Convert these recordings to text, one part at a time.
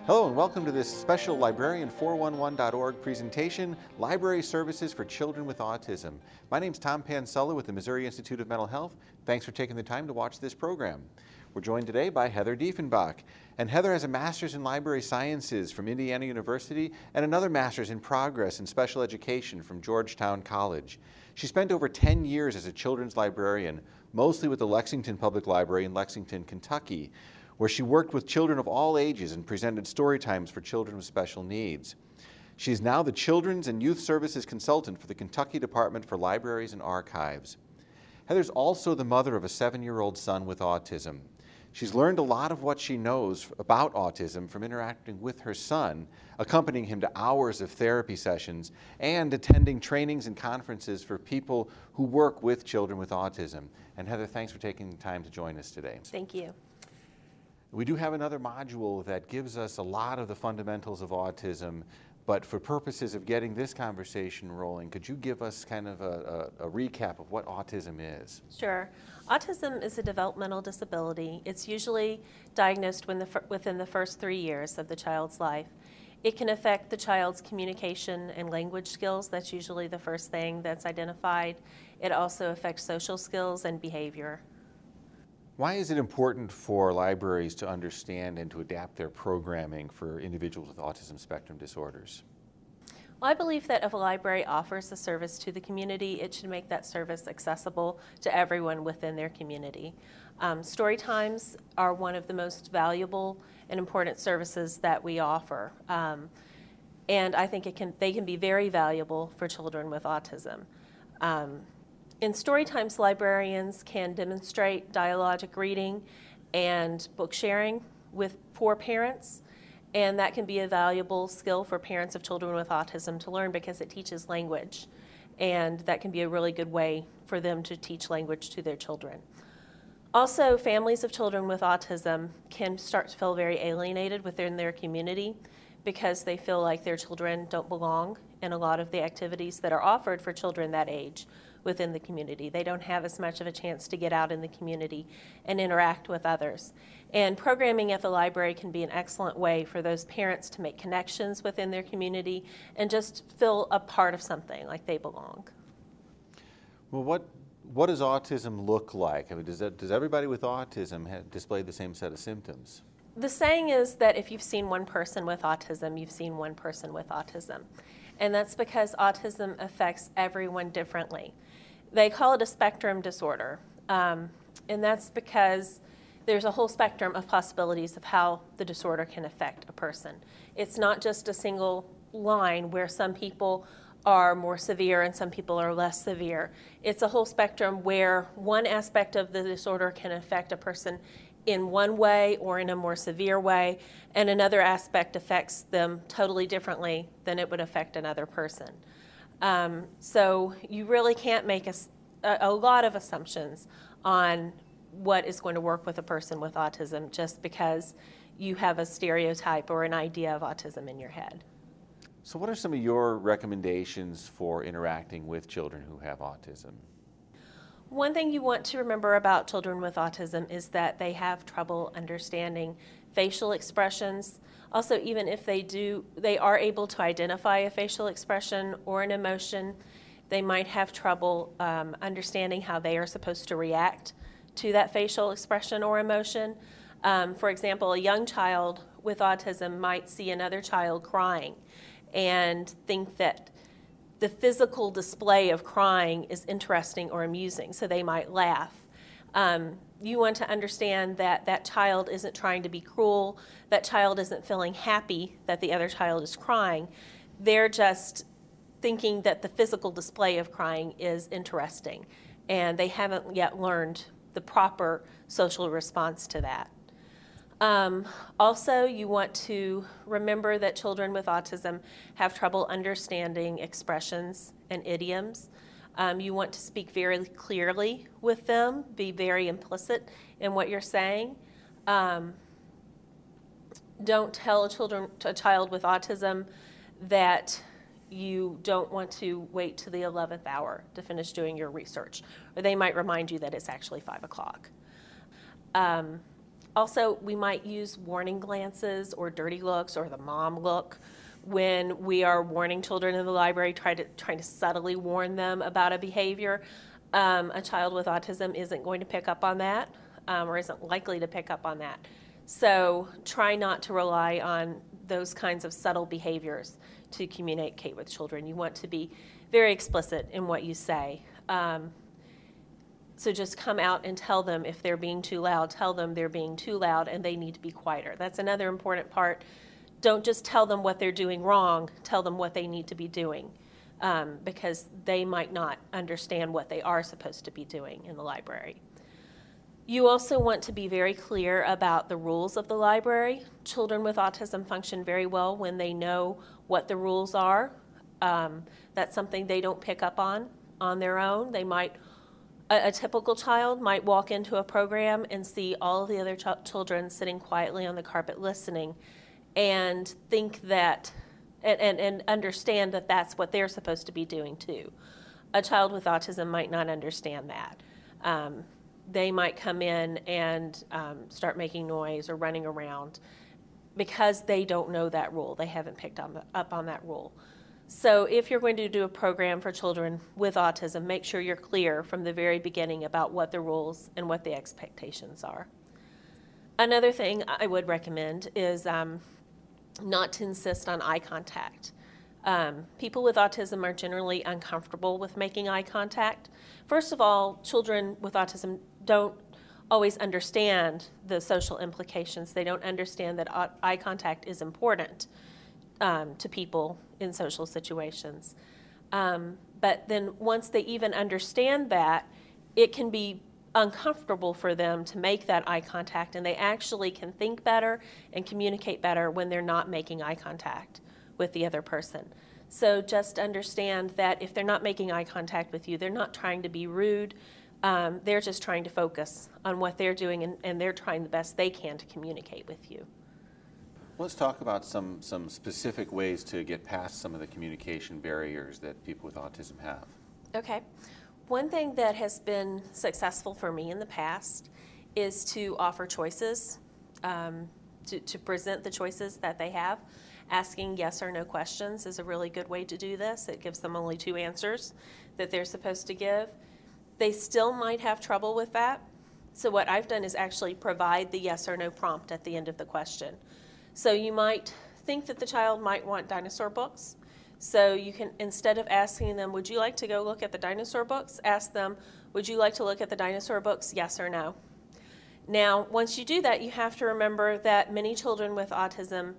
Hello and welcome to this special Librarian411.org presentation, Library Services for Children with Autism. My name's Tom Pansella with the Missouri Institute of Mental Health. Thanks for taking the time to watch this program. We're joined today by Heather Dieffenbach. And Heather has a Master's in Library Sciences from Indiana University and another Master's in Progress in Special Education from Georgetown College. She spent over 10 years as a children's librarian, mostly with the Lexington Public Library in Lexington, Kentucky, where she worked with children of all ages and presented story times for children with special needs. She is now the Children's and Youth Services Consultant for the Kentucky Department for Libraries and Archives. Heather's also the mother of a 7-year-old son with autism. She's learned a lot of what she knows about autism from interacting with her son, accompanying him to hours of therapy sessions, and attending trainings and conferences for people who work with children with autism. And Heather, thanks for taking the time to join us today. Thank you. We do have another module that gives us a lot of the fundamentals of autism, but for purposes of getting this conversation rolling, could you give us kind of a recap of what autism is? Sure. Autism is a developmental disability. It's usually diagnosed within the first 3 years of the child's life. It can affect the child's communication and language skills. That's usually the first thing that's identified. It also affects social skills and behavior. Why is it important for libraries to understand and to adapt their programming for individuals with autism spectrum disorders? Well, I believe that if a library offers a service to the community, it should make that service accessible to everyone within their community. Story times are one of the most valuable and important services that we offer. And I think they can be very valuable for children with autism. In story times, librarians can demonstrate dialogic reading and book sharing for parents, and that can be a valuable skill for parents of children with autism to learn because it teaches language, and that can be a really good way for them to teach language to their children. Also, families of children with autism can start to feel very alienated within their community because they feel like their children don't belong in a lot of the activities that are offered for children that age within the community. They don't have as much of a chance to get out in the community and interact with others. And programming at the library can be an excellent way for those parents to make connections within their community and just feel a part of something, like they belong. Well, what does autism look like? I mean, does everybody with autism display the same set of symptoms? The saying is that if you've seen one person with autism, you've seen one person with autism. And that's because autism affects everyone differently. They call it a spectrum disorder, and that's because there's a whole spectrum of possibilities of how the disorder can affect a person. It's not just a single line where some people are more severe and some people are less severe. It's a whole spectrum where one aspect of the disorder can affect a person in one way or in a more severe way, and another aspect affects them totally differently than it would affect another person. So you really can't make a lot of assumptions on what is going to work with a person with autism just because you have a stereotype or an idea of autism in your head. So what are some of your recommendations for interacting with children who have autism? One thing you want to remember about children with autism is that they have trouble understanding facial expressions. Also, even if they are able to identify a facial expression or an emotion, they might have trouble understanding how they are supposed to react to that facial expression or emotion. For example, a young child with autism might see another child crying and think that the physical display of crying is interesting or amusing, so they might laugh. You want to understand that that child isn't trying to be cruel, that child isn't feeling happy that the other child is crying. They're just thinking that the physical display of crying is interesting, and they haven't yet learned the proper social response to that. Also, you want to remember that children with autism have trouble understanding expressions and idioms. You want to speak very clearly with them, be very implicit in what you're saying. Don't tell a child with autism that you don't want to wait to the 11th hour to finish doing your research, or they might remind you that it's actually 5 o'clock. Also, we might use warning glances or dirty looks or the mom look when we are warning children in the library, trying to subtly warn them about a behavior. A child with autism isn't going to pick up on that, or isn't likely to pick up on that. So try not to rely on those kinds of subtle behaviors to communicate with children. You want to be very explicit in what you say. So just come out and tell them if they're being too loud, tell them they're being too loud and they need to be quieter. That's another important part. Don't just tell them what they're doing wrong, tell them what they need to be doing, because they might not understand what they are supposed to be doing in the library. You also want to be very clear about the rules of the library. Children with autism function very well when they know what the rules are. That's something they don't pick up on their own. They might, a typical child might walk into a program and see all of the other children sitting quietly on the carpet listening and think that, and understand that that's what they're supposed to be doing too. A child with autism might not understand that. They might come in and start making noise or running around because they don't know that rule. They haven't picked up on that rule. So if you're going to do a program for children with autism, make sure you're clear from the very beginning about what the rules and what the expectations are. Another thing I would recommend is not to insist on eye contact. People with autism are generally uncomfortable with making eye contact. First of all, children with autism don't always understand the social implications. They don't understand that eye contact is important to people in social situations. But then once they even understand that, it can be uncomfortable for them to make that eye contact, and they actually can think better and communicate better when they're not making eye contact with the other person. So just understand that if they're not making eye contact with you, they're not trying to be rude. They're just trying to focus on what they're doing, and they're trying the best they can to communicate with you. Let's talk about some specific ways to get past some of the communication barriers that people with autism have. Okay. One thing that has been successful for me in the past is to offer choices, to present the choices that they have. Asking yes or no questions is a really good way to do this. It gives them only 2 answers that they're supposed to give. They still might have trouble with that. So what I've done is actually provide the yes or no prompt at the end of the question. So you might think that the child might want dinosaur books. So you can, instead of asking them, would you like to go look at the dinosaur books, ask them, would you like to look at the dinosaur books, yes or no? Now, once you do that, you have to remember that many children with autism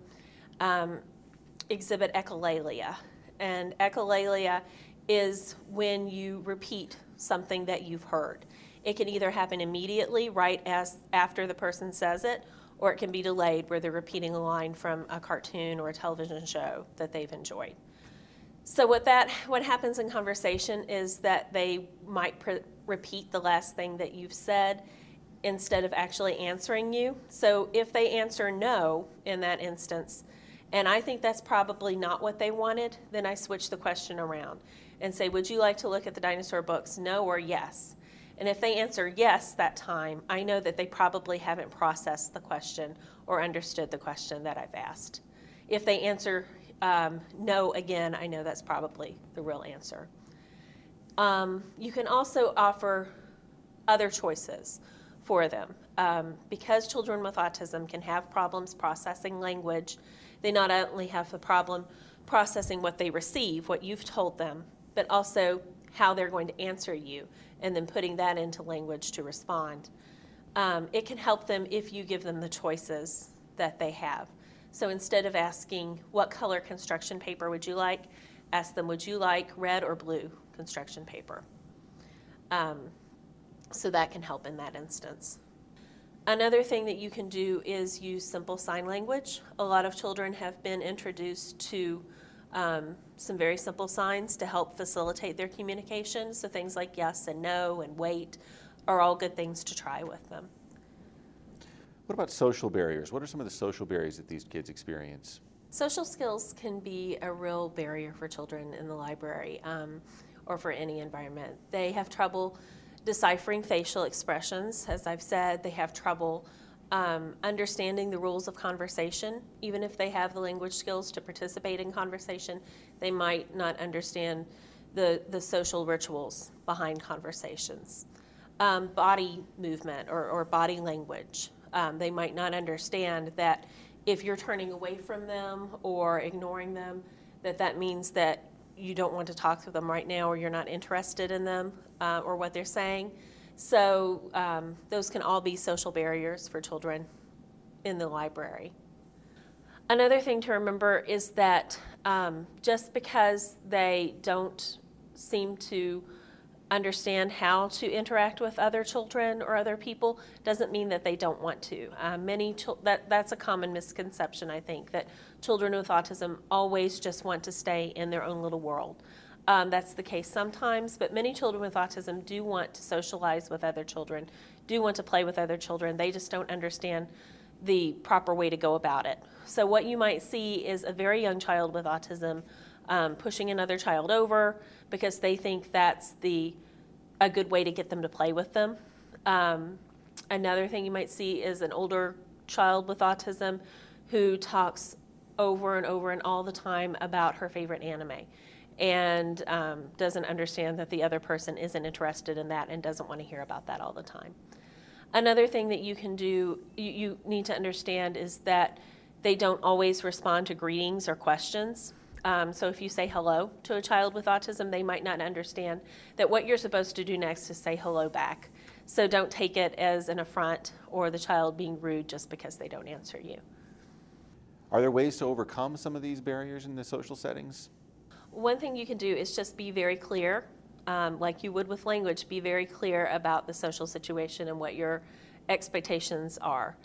exhibit echolalia. And echolalia is when you repeat something that you've heard. It can either happen immediately, right as after the person says it, or it can be delayed where they're repeating a line from a cartoon or a television show that they've enjoyed. So what happens in conversation is that they might repeat the last thing that you've said instead of actually answering you. So if they answer no in that instance, and I think that's probably not what they wanted, then I switch the question around and say, would you like to look at the dinosaur books, no or yes? And if they answer yes that time, I know that they probably haven't processed the question or understood the question that I've asked. If they answer no again, I know that's probably the real answer. You can also offer other choices for them. Because children with autism can have problems processing language, they not only have the problem processing what they receive, what you've told them, but also how they're going to answer you, and then putting that into language to respond. It can help them if you give them the choices that they have. So instead of asking, what color construction paper would you like, ask them, would you like red or blue construction paper? So that can help in that instance. Another thing that you can do is use simple sign language. A lot of children have been introduced to some very simple signs to help facilitate their communication. So things like yes and no and wait are all good things to try with them. What about social barriers? What are some of the social barriers that these kids experience? Social skills can be a real barrier for children in the library or for any environment. They have trouble deciphering facial expressions. As I've said, they have trouble understanding the rules of conversation. Even if they have the language skills to participate in conversation, they might not understand the social rituals behind conversations. Body movement or body language. They might not understand that if you're turning away from them or ignoring them, that means that you don't want to talk to them right now, or you're not interested in them or what they're saying. So those can all be social barriers for children in the library. Another thing to remember is that just because they don't seem to understand how to interact with other children or other people doesn't mean that they don't want to. That's a common misconception, I think, that children with autism always just want to stay in their own little world. That's the case sometimes, but many children with autism do want to socialize with other children, do want to play with other children. They just don't understand the proper way to go about it. So what you might see is a very young child with autism pushing another child over because they think that's a good way to get them to play with them. Another thing you might see is an older child with autism who talks over and over and all the time about her favorite anime, and doesn't understand that the other person isn't interested in that and doesn't want to hear about that all the time. Another thing that you can do, you need to understand, is that they don't always respond to greetings or questions. So if you say hello to a child with autism, they might not understand that what you're supposed to do next is say hello back. So don't take it as an affront or the child being rude just because they don't answer you. Are there ways to overcome some of these barriers in the social settings? One thing you can do is just be very clear, like you would with language, be very clear about the social situation and what your expectations are.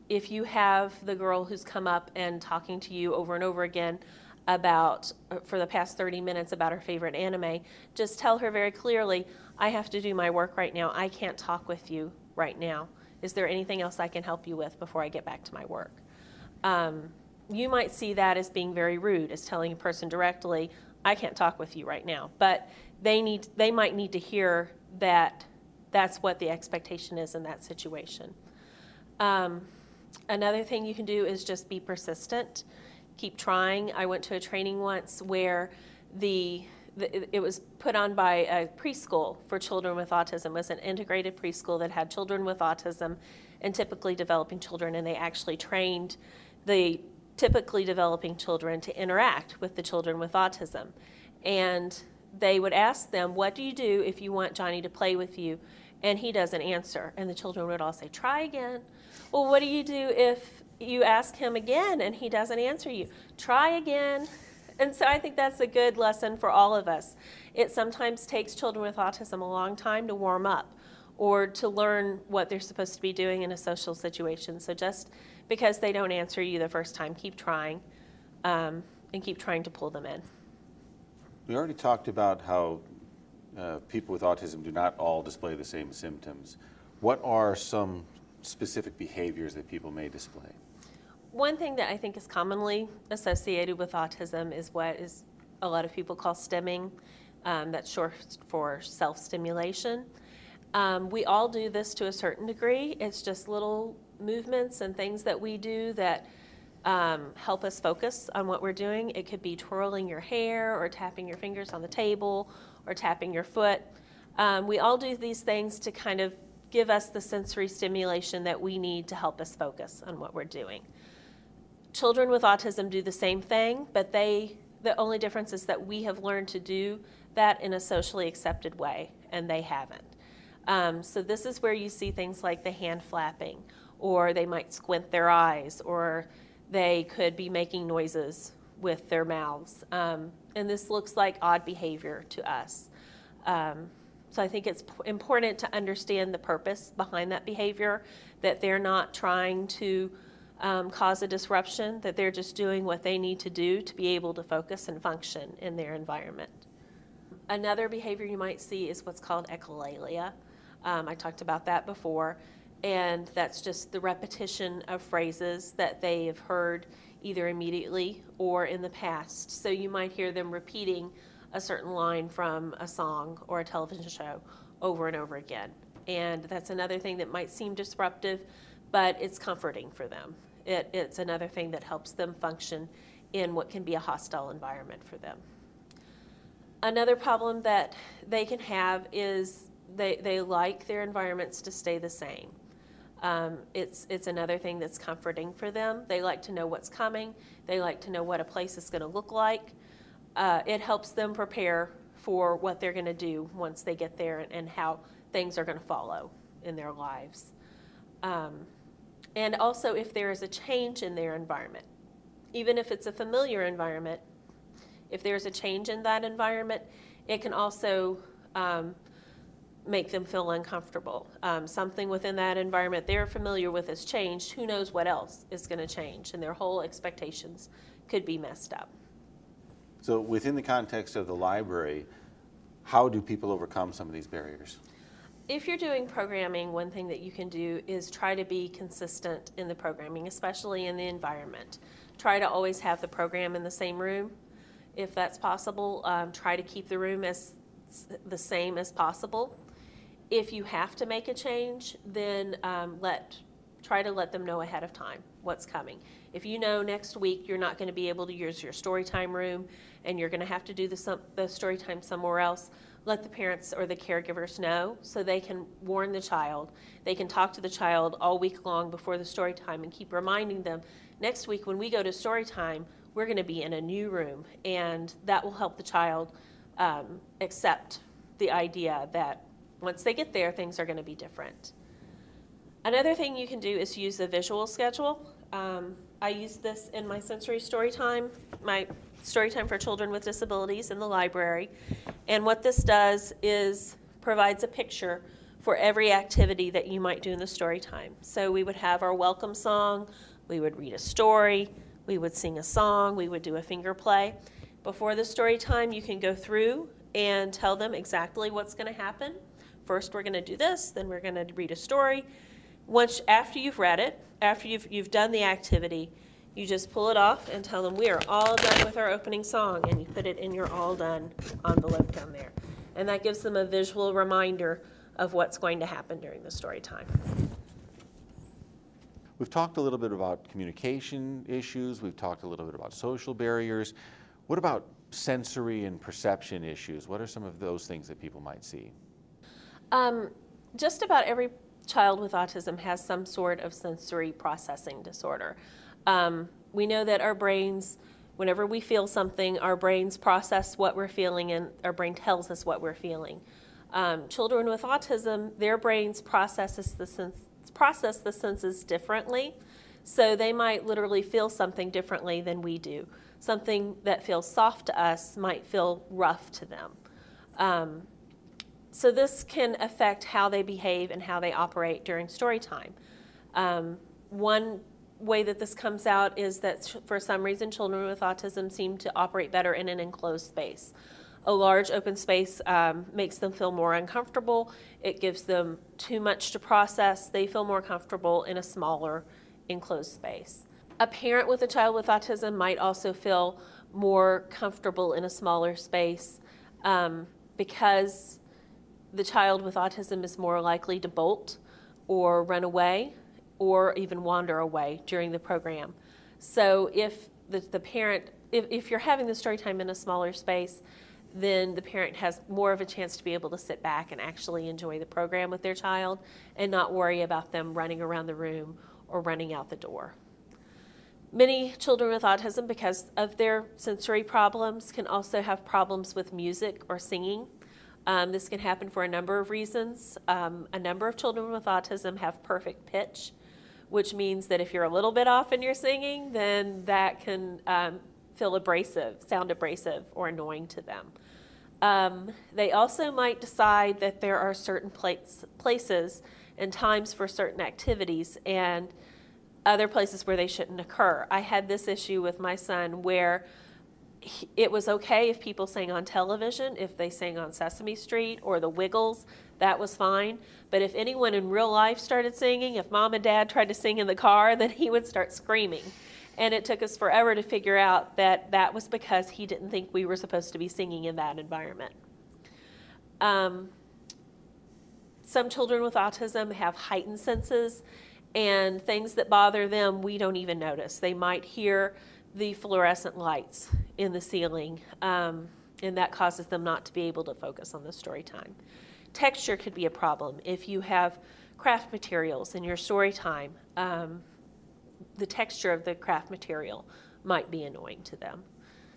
If you have the girl who's come up and talking to you over and over again about, for the past 30 minutes, about her favorite anime, just tell her very clearly, I have to do my work right now. I can't talk with you right now. Is there anything else I can help you with before I get back to my work? You might see that as being very rude, as telling a person directly, I can't talk with you right now. But they might need to hear that that's what the expectation is in that situation. Another thing you can do is just be persistent. Keep trying. I went to a training once where it was put on by a preschool for children with autism. It was an integrated preschool that had children with autism and typically developing children, and they actually trained the typically developing children to interact with the children with autism. And they would ask them, what do you do if you want Johnny to play with you and he doesn't answer? And the children would all say, try again. Well, what do you do if you ask him again and he doesn't answer you? Try again. And so I think that's a good lesson for all of us. It sometimes takes children with autism a long time to warm up or to learn what they're supposed to be doing in a social situation. So just because they don't answer you the first time, keep trying and keep trying to pull them in. We already talked about how people with autism do not all display the same symptoms. What are some specific behaviors that people may display? One thing that I think is commonly associated with autism is what is a lot of people call stimming. That's short for self-stimulation. We all do this to a certain degree. It's just little movements and things that we do that help us focus on what we're doing. It could be twirling your hair or tapping your fingers on the table or tapping your foot. We all do these things to kind of give us the sensory stimulation that we need to help us focus on what we're doing. Children with autism do the same thing, but the only difference is that we have learned to do that in a socially accepted way, and they haven't. So this is where you see things like the hand flapping, or they might squint their eyes, or they could be making noises with their mouths. And this looks like odd behavior to us. So I think it's important to understand the purpose behind that behavior, that they're not trying to cause a disruption, that they're just doing what they need to do to be able to focus and function in their environment. Another behavior you might see is what's called echolalia. I talked about that before, and that's just the repetition of phrases that they have heard either immediately or in the past. So you might hear them repeating a certain line from a song or a television show over and over again. And that's another thing that might seem disruptive, but it's comforting for them. It's another thing that helps them function in what can be a hostile environment for them. Another problem that they can have is they like their environments to stay the same. It's another thing that's comforting for them. They like to know what's coming. They like to know what a place is going to look like. It helps them prepare for what they're going to do once they get there and how things are going to follow in their lives. And also if there is a change in their environment, even if it's a familiar environment, if there's a change in that environment, it can also make them feel uncomfortable. Something within that environment they're familiar with has changed. Who knows what else is going to change, and their whole expectations could be messed up. So within the context of the library, how do people overcome some of these barriers? If you're doing programming, one thing that you can do is try to be consistent in the programming, especially in the environment. Try to always have the program in the same room, if that's possible. Try to keep the room as the same as possible. If you have to make a change, then try to let them know ahead of time what's coming. If you know next week you're not going to be able to use your story time room and you're going to have to do the story time somewhere else, let the parents or the caregivers know so they can warn the child. They can talk to the child all week long before the story time and keep reminding them, next week when we go to story time, we're going to be in a new room, and that will help the child accept the idea that once they get there, things are going to be different. Another thing you can do is use a visual schedule. I use this in my sensory story time, my story time for children with disabilities in the library. And what this does is provides a picture for every activity that you might do in the story time. So we would have our welcome song, we would read a story, we would sing a song, we would do a finger play. Before the story time, you can go through and tell them exactly what's going to happen. First, we're going to do this, then we're going to read a story. After you've read it, after you've done the activity, you just pull it off and tell them we are all done with our opening song, and you put it in your all done envelope down there. And that gives them a visual reminder of what's going to happen during the story time. We've talked a little bit about communication issues. We've talked a little bit about social barriers. What about sensory and perception issues? What are some of those things that people might see? Just about every child with autism has some sort of sensory processing disorder. We know that our brains, whenever we feel something, our brains process what we're feeling and our brain tells us what we're feeling. Children with autism, their brains process the senses differently, so they might literally feel something differently than we do. Something that feels soft to us might feel rough to them. So this can affect how they behave and how they operate during story time. One way that this comes out is that for some reason children with autism seem to operate better in an enclosed space. A large open space makes them feel more uncomfortable. It gives them too much to process. They feel more comfortable in a smaller enclosed space. A parent with a child with autism might also feel more comfortable in a smaller space because the child with autism is more likely to bolt or run away or even wander away during the program. So if the parent, if you're having the story time in a smaller space, then the parent has more of a chance to be able to sit back and actually enjoy the program with their child and not worry about them running around the room or running out the door. Many children with autism, because of their sensory problems, can also have problems with music or singing. This can happen for a number of reasons. A number of children with autism have perfect pitch, which means that if you're a little bit off in your singing, then that can feel abrasive, sound abrasive or annoying to them. They also might decide that there are certain places and times for certain activities and other places where they shouldn't occur. I had this issue with my son where it was okay if people sang on television, if they sang on Sesame Street or the Wiggles, that was fine. But if anyone in real life started singing, if mom and dad tried to sing in the car, then he would start screaming. And it took us forever to figure out that that was because he didn't think we were supposed to be singing in that environment. Some children with autism have heightened senses, And things that bother them, we don't even notice. They might hear the fluorescent lights in the ceiling, and that causes them not to be able to focus on the story time. Texture could be a problem. If you have craft materials in your story time, the texture of the craft material might be annoying to them.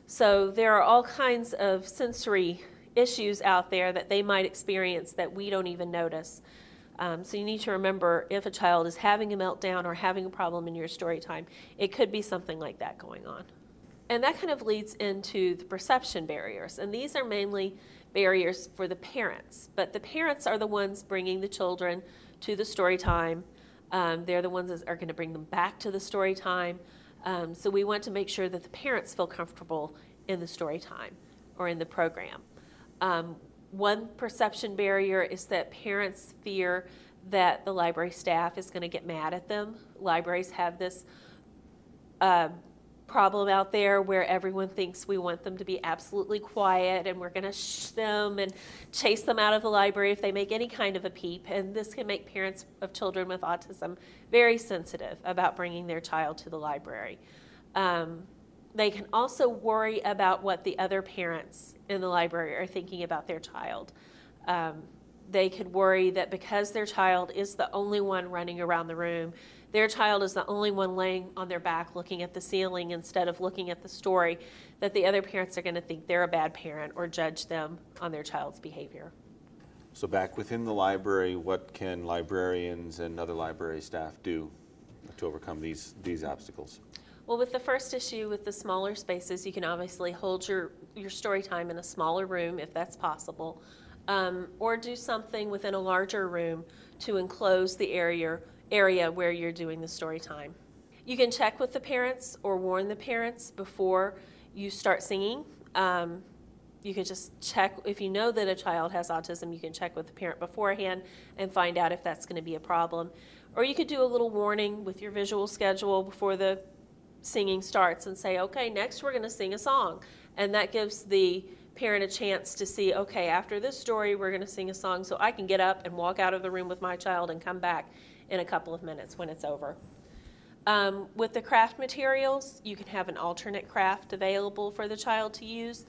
So there are all kinds of sensory issues out there that they might experience that we don't even notice. So you need to remember, if a child is having a meltdown or having a problem in your story time, it could be something like that going on. And that kind of leads into the perception barriers. And these are mainly barriers for the parents. But the parents are the ones bringing the children to the story time. They're the ones that are going to bring them back to the story time. So we want to make sure that the parents feel comfortable in the story time or in the program. One perception barrier is that parents fear that the library staff is going to get mad at them. Libraries have this problem out there where everyone thinks we want them to be absolutely quiet and we're going to shh them and chase them out of the library if they make any kind of a peep. And this can make parents of children with autism very sensitive about bringing their child to the library. They can also worry about what the other parents in the library are thinking about their child. They could worry that because their child is the only one running around the room, their child is the only one laying on their back looking at the ceiling instead of looking at the story, that the other parents are going to think they're a bad parent or judge them on their child's behavior. So back within the library, what can librarians and other library staff do to overcome these obstacles? Well, with the first issue, with the smaller spaces, you can obviously hold your story time in a smaller room if that's possible, or do something within a larger room to enclose the area where you're doing the story time. You can check with the parents or warn the parents before you start singing. You can just check, if you know that a child has autism, you can check with the parent beforehand and find out if that's going to be a problem. Or you could do a little warning with your visual schedule before the singing starts and say, okay, next we're going to sing a song. And that gives the parent a chance to see, okay, after this story we're going to sing a song, so I can get up and walk out of the room with my child and come back in a couple of minutes when it's over. With the craft materials, you can have an alternate craft available for the child to use.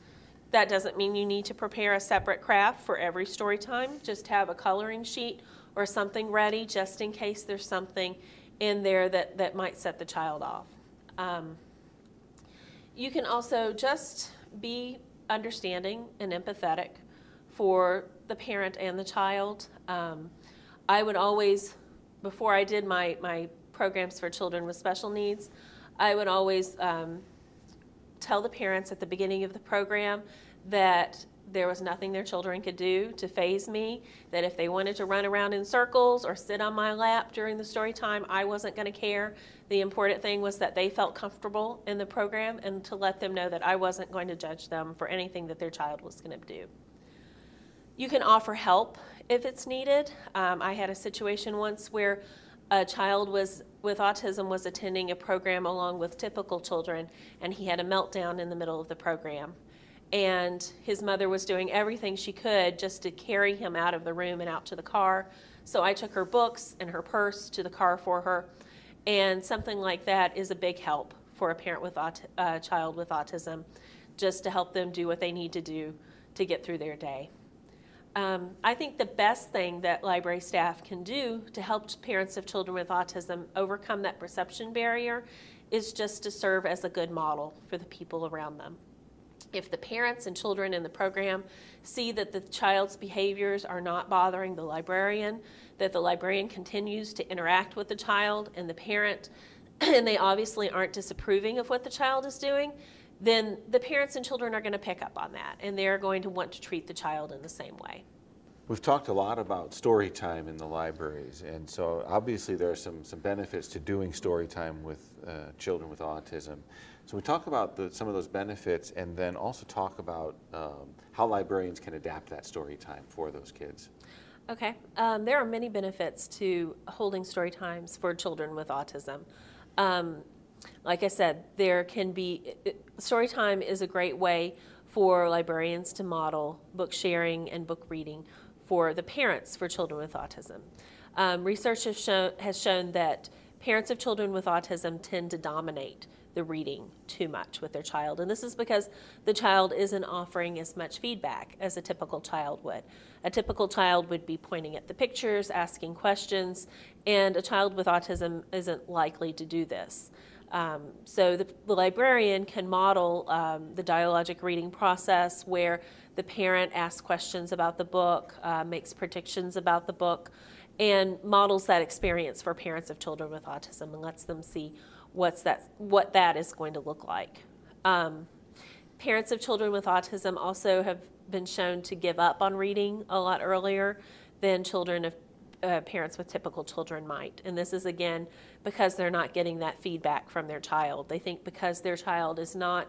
That doesn't mean you need to prepare a separate craft for every story time. Just have a coloring sheet or something ready just in case there's something in there that might set the child off. You can also just be understanding and empathetic for the parent and the child. I would always, before I did my programs for children with special needs, I would always tell the parents at the beginning of the program that there was nothing their children could do to faze me, that if they wanted to run around in circles or sit on my lap during the story time, I wasn't going to care. The important thing was that they felt comfortable in the program and to let them know that I wasn't going to judge them for anything that their child was going to do. You can offer help if it's needed. I had a situation once where a child with autism was attending a program along with typical children, and he had a meltdown in the middle of the program. And his mother was doing everything she could just to carry him out of the room and out to the car. So I took her books and her purse to the car for her. And something like that is a big help for a parent with a child with autism, just to help them do what they need to do to get through their day. I think the best thing that library staff can do to help parents of children with autism overcome that perception barrier is just to serve as a good model for the people around them. If the parents and children in the program see that the child's behaviors are not bothering the librarian, that the librarian continues to interact with the child and the parent, and they obviously aren't disapproving of what the child is doing, then the parents and children are going to pick up on that, and they're going to want to treat the child in the same way. We've talked a lot about story time in the libraries, and so obviously there are some benefits to doing story time with children with autism. So we talk about some of those benefits, and then also talk about how librarians can adapt that story time for those kids. Okay, there are many benefits to holding story times for children with autism. Like I said, there can be, story time is a great way for librarians to model book sharing and book reading for the parents for children with autism. Research has shown that parents of children with autism tend to dominate the reading too much with their child. And this is because the child isn't offering as much feedback as a typical child would. A typical child would be pointing at the pictures, asking questions, and a child with autism isn't likely to do this. So the librarian can model the dialogic reading process where the parent asks questions about the book, makes predictions about the book, and models that experience for parents of children with autism and lets them see what that is going to look like. Parents of children with autism also have been shown to give up on reading a lot earlier than children of parents with typical children might. And this is, again, because they're not getting that feedback from their child. They think because their child is not,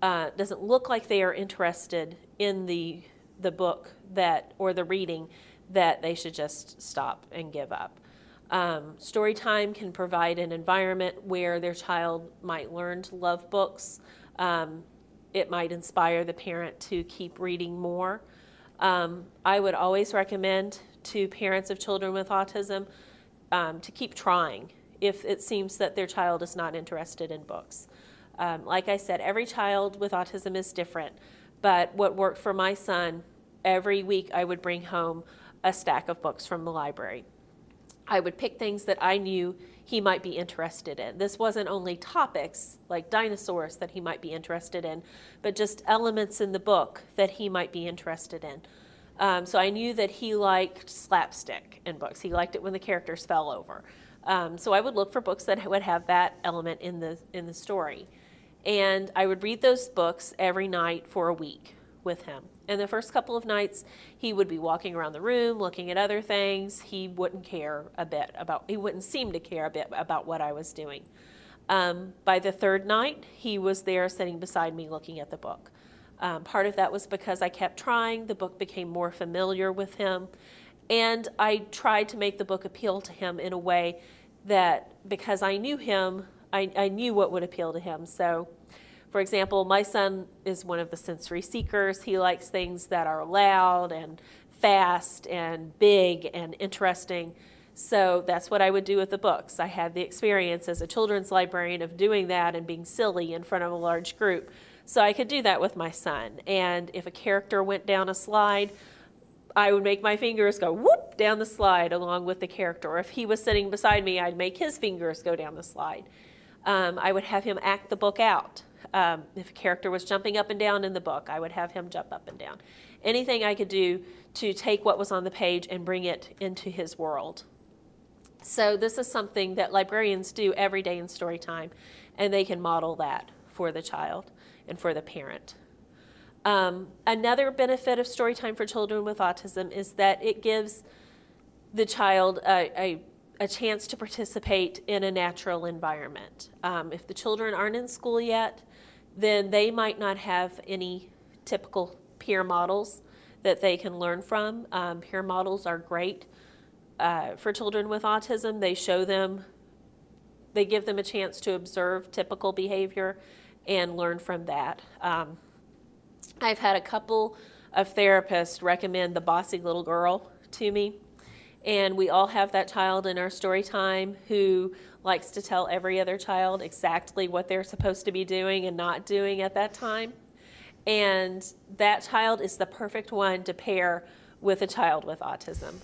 doesn't look like they are interested in the book or the reading, that they should just stop and give up. Story time can provide an environment where their child might learn to love books. It might inspire the parent to keep reading more. I would always recommend to parents of children with autism to keep trying if it seems that their child is not interested in books. Like I said, every child with autism is different, but what worked for my son, every week I would bring home a stack of books from the library. I would pick things that I knew he might be interested in. This wasn't only topics like dinosaurs that he might be interested in, but just elements in the book that he might be interested in. So I knew that he liked slapstick in books. He liked it when the characters fell over. So I would look for books that would have that element in the story. And I would read those books every night for a week with him. And the first couple of nights, he would be walking around the room, looking at other things. He wouldn't he wouldn't seem to care a bit about what I was doing. By the third night, he was there sitting beside me looking at the book. Part of that was because I kept trying. The book became more familiar with him. And I tried to make the book appeal to him in a way that, because I knew him, I knew what would appeal to him. So, for example, my son is one of the sensory seekers. He likes things that are loud and fast and big and interesting. So that's what I would do with the books. I had the experience as a children's librarian of doing that and being silly in front of a large group. So I could do that with my son. And if a character went down a slide, I would make my fingers go whoop down the slide along with the character. Or if he was sitting beside me, I'd make his fingers go down the slide. I would have him act the book out. If a character was jumping up and down in the book, I would have him jump up and down. Anything I could do to take what was on the page and bring it into his world. So this is something that librarians do every day in story time, and they can model that for the child and for the parent. Another benefit of story time for children with autism is that it gives the child a chance to participate in a natural environment. If the children aren't in school yet, then they might not have any typical peer models that they can learn from. Peer models are great for children with autism. They give them a chance to observe typical behavior and learn from that. I've had a couple of therapists recommend the bossy little girl to me. And we all have that child in our story time who likes to tell every other child exactly what they're supposed to be doing and not doing at that time. And that child is the perfect one to pair with a child with autism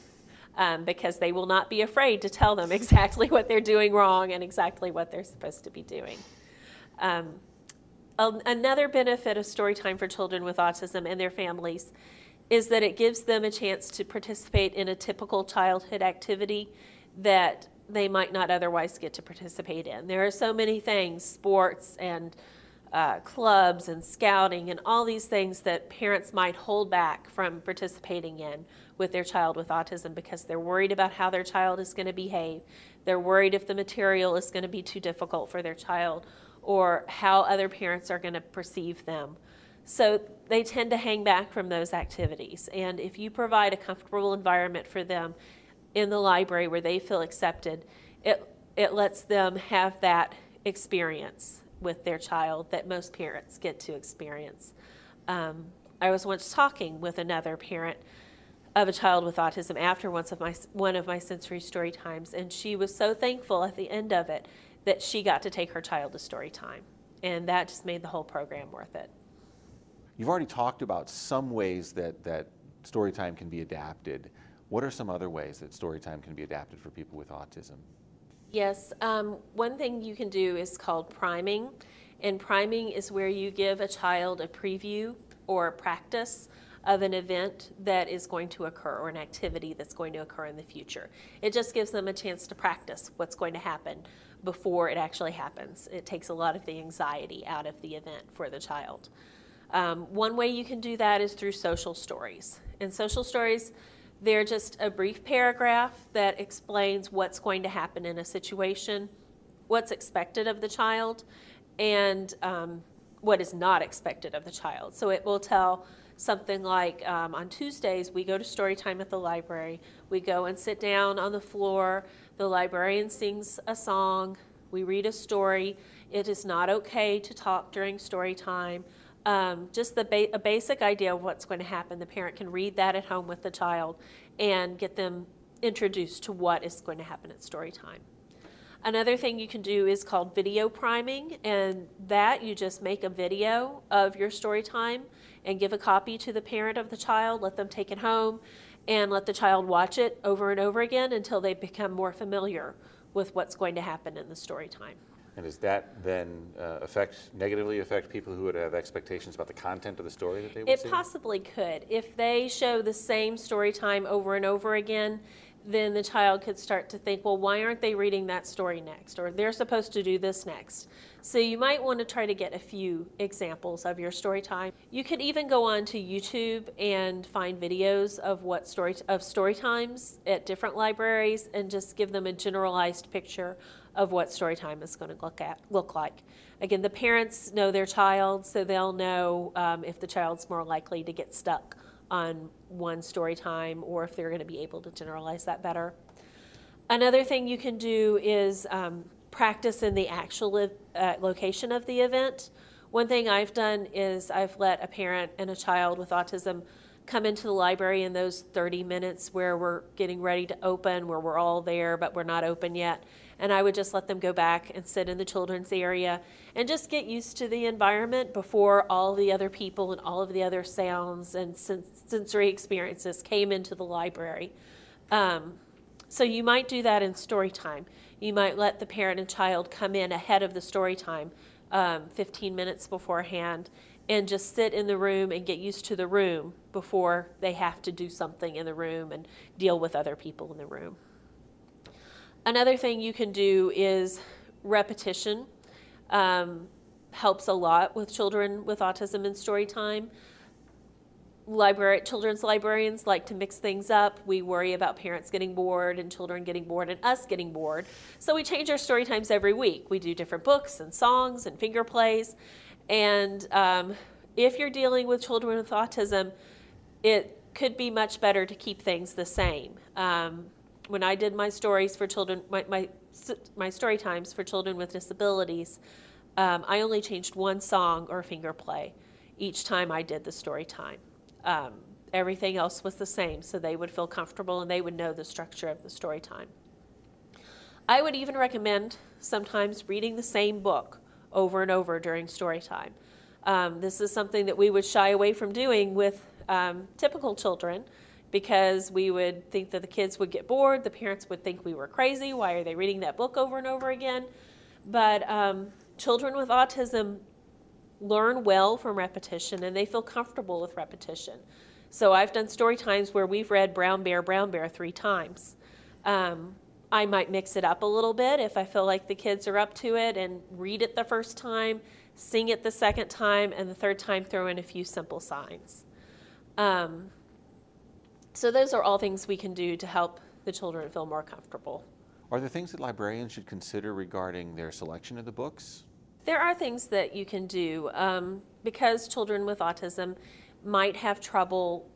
because they will not be afraid to tell them exactly what they're doing wrong and exactly what they're supposed to be doing. Another benefit of story time for children with autism and their families is that it gives them a chance to participate in a typical childhood activity that they might not otherwise get to participate in. There are so many things, sports and clubs and scouting and all these things that parents might hold back from participating in with their child with autism because they're worried about how their child is going to behave. They're worried if the material is going to be too difficult for their child or how other parents are going to perceive them. So they tend to hang back from those activities. And if you provide a comfortable environment for them in the library where they feel accepted, it lets them have that experience with their child that most parents get to experience. I was once talking with another parent of a child with autism after one of my sensory story times, and she was so thankful at the end of it that she got to take her child to story time, and that just made the whole program worth it. You've already talked about some ways that story time can be adapted. What are some other ways that story time can be adapted for people with autism? Yes, one thing you can do is called priming, and priming is where you give a child a preview or a practice of an event that is going to occur, or an activity that's going to occur in the future. It just gives them a chance to practice what's going to happen before it actually happens. It takes a lot of the anxiety out of the event for the child. One way you can do that is through social stories. And social stories, they're just a brief paragraph that explains what's going to happen in a situation, what's expected of the child, and what is not expected of the child. So it will tell something like, on Tuesdays, we go to story time at the library. We go and sit down on the floor. The librarian sings a song. We read a story. It is not okay to talk during story time. Just a basic idea of what's going to happen. The parent can read that at home with the child and get them introduced to what is going to happen at story time. Another thing you can do is called video priming, and that you just make a video of your story time and give a copy to the parent of the child, let them take it home, and let the child watch it over and over again until they become more familiar with what's going to happen in the story time. And does that then negatively affect people who would have expectations about the content of the story that they would see? It possibly could. If they show the same story time over and over again, then the child could start to think, well, why aren't they reading that story next? Or they're supposed to do this next. So you might want to try to get a few examples of your story time. You could even go on to YouTube and find videos of story times at different libraries and just give them a generalized picture of what story time is going to look like. Again, the parents know their child, so they'll know if the child's more likely to get stuck on one story time, or if they're going to be able to generalize that better. Another thing you can do is practice in the actual location of the event. One thing I've done is I've let a parent and a child with autism come into the library in those 30 minutes where we're getting ready to open, where we're all there but we're not open yet. And I would just let them go back and sit in the children's area and just get used to the environment before all the other people and all of the other sounds and sensory experiences came into the library. So you might do that in story time. You might let the parent and child come in ahead of the story time, 15 minutes beforehand, and just sit in the room and get used to the room before they have to do something in the room and deal with other people in the room. Another thing you can do is repetition. Helps a lot with children with autism in story time. Children's librarians like to mix things up. We worry about parents getting bored and children getting bored and us getting bored. So we change our story times every week. We do different books and songs and finger plays. And if you're dealing with children with autism, it could be much better to keep things the same. When I did my stories for children, my story times for children with disabilities, I only changed one song or finger play each time I did the story time. Everything else was the same, so they would feel comfortable and they would know the structure of the story time. I would even recommend sometimes reading the same book over and over during story time. This is something that we would shy away from doing with typical children, because we would think that the kids would get bored, the parents would think we were crazy, why are they reading that book over and over again? But children with autism learn well from repetition, and they feel comfortable with repetition. So I've done story times where we've read Brown Bear, 3 times. I might mix it up a little bit if I feel like the kids are up to it, and read it the first time, sing it the second time, and the third time throw in a few simple signs. So those are all things we can do to help the children feel more comfortable. Are there things that librarians should consider regarding their selection of the books? There are things that you can do because children with autism might have trouble.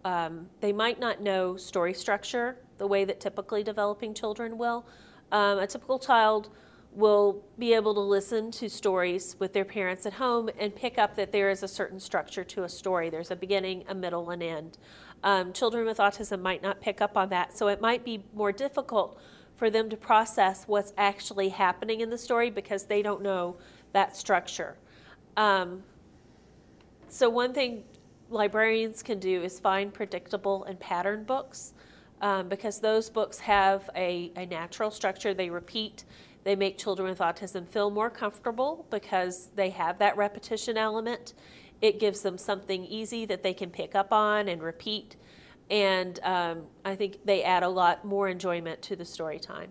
They might not know story structure the way that typically developing children will. A typical child will be able to listen to stories with their parents at home and pick up that there is a certain structure to a story. There's a beginning, a middle, and end. Children with autism might not pick up on that, so it might be more difficult for them to process what's actually happening in the story because they don't know that structure. So one thing librarians can do is find predictable and pattern books, because those books have a natural structure. They repeat. They make children with autism feel more comfortable because they have that repetition element. It gives them something easy that they can pick up on and repeat. And I think they add a lot more enjoyment to the story time.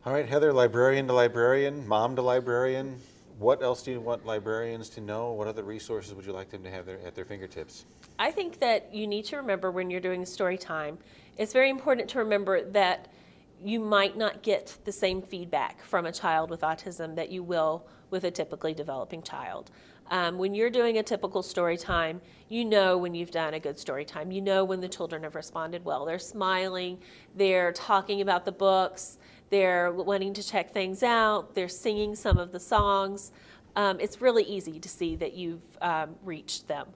All right, Heather, librarian to librarian, mom to librarian. What else do you want librarians to know? What other resources would you like them to have at their fingertips? I think that you need to remember when you're doing story time, it's very important to remember that you might not get the same feedback from a child with autism that you will with a typically developing child. When you're doing a typical story time, you know when you've done a good story time. You know when the children have responded well. They're smiling, they're talking about the books, they're wanting to check things out, they're singing some of the songs. It's really easy to see that you've reached them.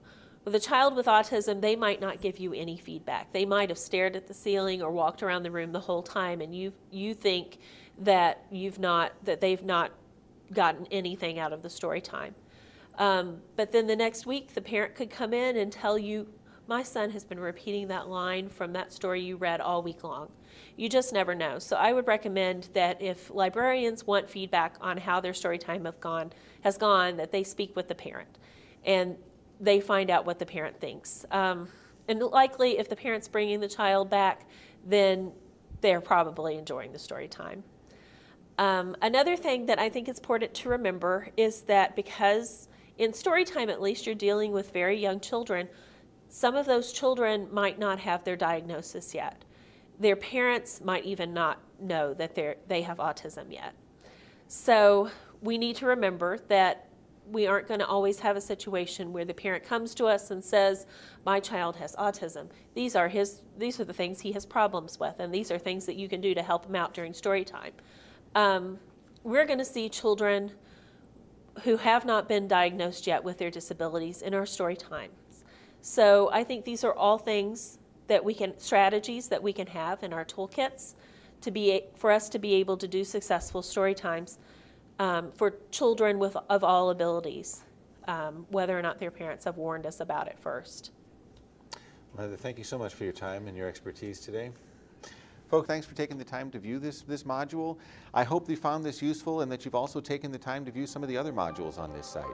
With a child with autism, they might not give you any feedback. They might have stared at the ceiling or walked around the room the whole time, and you think that they've not gotten anything out of the story time. But then the next week, the parent could come in and tell you, my son has been repeating that line from that story you read all week long. You just never know. So I would recommend that if librarians want feedback on how their story time has gone, that they speak with the parent and they find out what the parent thinks. And likely, if the parent's bringing the child back, then they're probably enjoying the story time. Another thing that I think is important to remember is that because in story time, at least, you're dealing with very young children, some of those children might not have their diagnosis yet. Their parents might even not know that they have autism yet. So we need to remember that we aren't going to always have a situation where the parent comes to us and says, my child has autism. These are the things he has problems with, and these are things that you can do to help him out during story time. We're going to see children who have not been diagnosed yet with their disabilities in our story times. So I think these are all things that strategies that we can have in our toolkits for us to be able to do successful story times for children of all abilities, whether or not their parents have warned us about it first. Mother, thank you so much for your time and your expertise today. Folks, thanks for taking the time to view this module. I hope you found this useful and that you've also taken the time to view some of the other modules on this site.